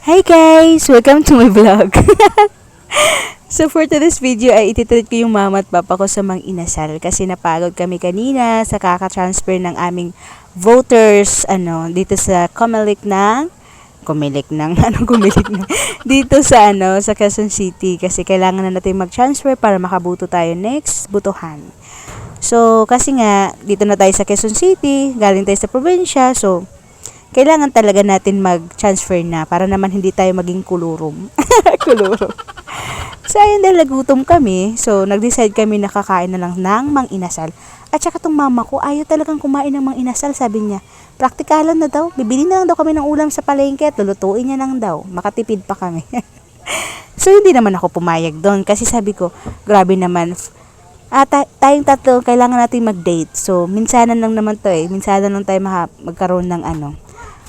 Hi guys! Welcome to my vlog. So for today's video ay ititreat ko yung mama at papa ko sa Mang Inasal kasi napagod kami kanina sa kaka-transfer ng aming voters dito sa Kumilik ng dito sa sa Quezon City kasi kailangan na natin mag-transfer para makabuto tayo next butuhan. So kasi nga dito na tayo sa Quezon City, galing tayo sa probinsya, so kailangan talaga natin mag-transfer na para naman hindi tayo maging kulurum. Kulurum. So, ayun dahil nagutom kami. So, nag-decide kami na kakain na lang ng Mang Inasal. At saka tong mama ko, ayaw talagang kumain ng Mang Inasal, sabi niya. Praktikalan na daw. Bibili na lang daw kami ng ulam sa palengke at lulutuin niya lang daw. Makatipid pa kami. So, hindi naman ako pumayag doon. Kasi sabi ko, grabe naman. Tayong tatlo, kailangan natin mag-date. So, minsanan lang naman to eh. Minsanan lang tayo magkaroon ng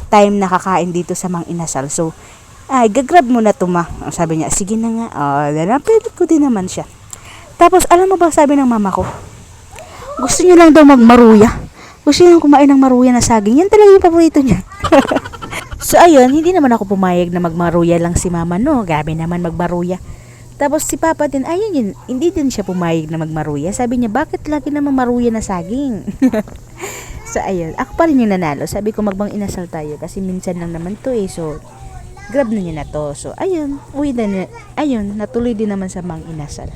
time na kakain dito sa Mang Inasal. So, gagrab mo na to ma. Sabi niya, sige na nga. Napilit ko din naman siya. Tapos, alam mo ba sabi ng mama ko? Gusto niya lang daw magmaruya. Gusto niya lang kumain ng maruya na saging. Yan talaga yung paborito niya. So, ayun, hindi naman ako pumayag na magmaruya lang si mama, no. Grabe naman magmaruya. Tapos, si papa din, ayun yun, hindi din siya pumayag na magmaruya. Sabi niya, bakit lagi naman maruya na saging? So, ayun, ako pa rin yung nanalo. Sabi ko, Mang Inasal tayo kasi minsan lang naman to eh. So, grab na niya na to. So, ayun, natuloy din naman sa Mang Inasal.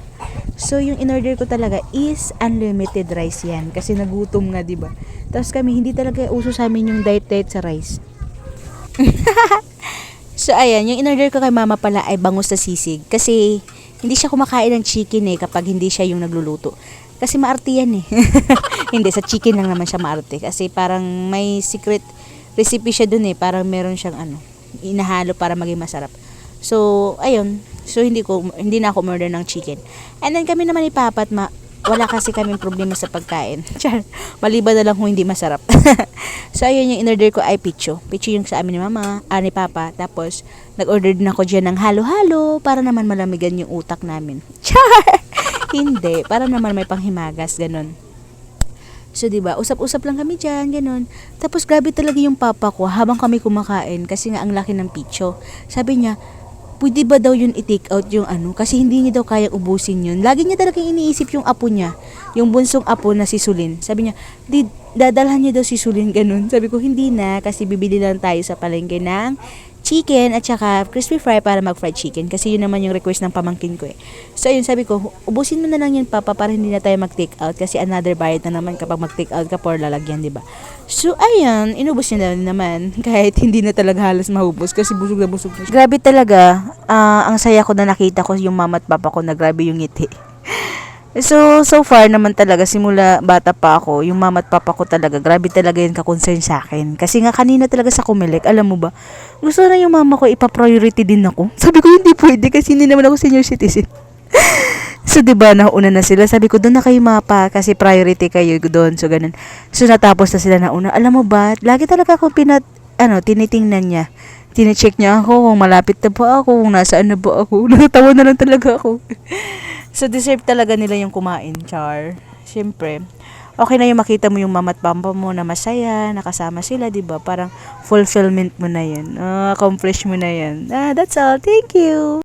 So, yung in-order ko talaga is unlimited rice yan. Kasi nagutom nga, diba? Tapos kami, hindi talaga uso sa amin yung diet sa rice. So, ayan, yung in-order ko kay mama pala ay bangus sa sisig. Kasi, hindi siya kumakain ng chicken eh kapag hindi siya yung nagluluto. Kasi maarte yan eh. Hindi, sa chicken lang naman siya maarte. Kasi parang may secret recipe siya dun eh. Parang meron siyang inahalo para maging masarap. So, ayun. So, hindi na ako order ng chicken. And then kami naman ni Papa at wala kasi kaming problema sa pagkain. Maliban na lang kung hindi masarap. So, ayun yung in-order ko ay picho. Picho yung sa amin ni Mama, ni Papa. Tapos, nag-order din ako dyan ng halo-halo para naman malamigan yung utak namin. Char! Hindi. Para naman may panghimagas. Ganon. So, diba, usap-usap lang kami dyan, ganun. Tapos, grabe talaga yung papa ko habang kami kumakain kasi nga ang laki ng picho. Sabi niya, pwede ba daw yun i-take out yung kasi hindi niya daw kayang ubusin yun. Lagi niya talagang iniisip yung apo niya, yung bunsong apo na si Sulin. Sabi niya, dadalhan niya daw si Sulin, ganun. Sabi ko, hindi na, kasi bibili lang tayo sa palengke ng chicken at saka crispy fry para mag-fried chicken kasi yun naman yung request ng pamangkin ko eh. So ayun, sabi ko, ubusin mo na lang yun papa para hindi na tayo mag-take out kasi another bayad na naman kapag mag-take out ka for lalagyan, diba? So ayun, inubos niya na naman kahit hindi na talaga halos mahubos kasi busog na busog na siya. Grabe talaga, ang saya ko na nakita ko yung mama at papa ko na grabe yung ngiti. So far naman talaga, simula bata pa ako, yung mama at papa ko talaga, grabe talaga yun ka-concern sa akin. Kasi nga kanina talaga sa Kumilik, alam mo ba, gusto na yung mama ko ipa-priority din ako. Sabi ko, hindi pwede kasi hindi naman ako senior citizen. So, diba, nauna na sila. Sabi ko, doon na kayo mapa kasi priority kayo doon. So, ganun. So, natapos na sila nauna. Alam mo ba, lagi talaga ako tinitingnan niya. Tine-check niya ako kung malapit na ba ako, kung nasaan na ba ako. Natatawa na lang talaga ako. So, deserve talaga nila yung kumain, char. Siyempre, okay na yung makita mo yung mama at papa mo na masaya, nakasama sila, diba? Parang fulfillment mo na yan. Accomplish mo na yan. That's all. Thank you!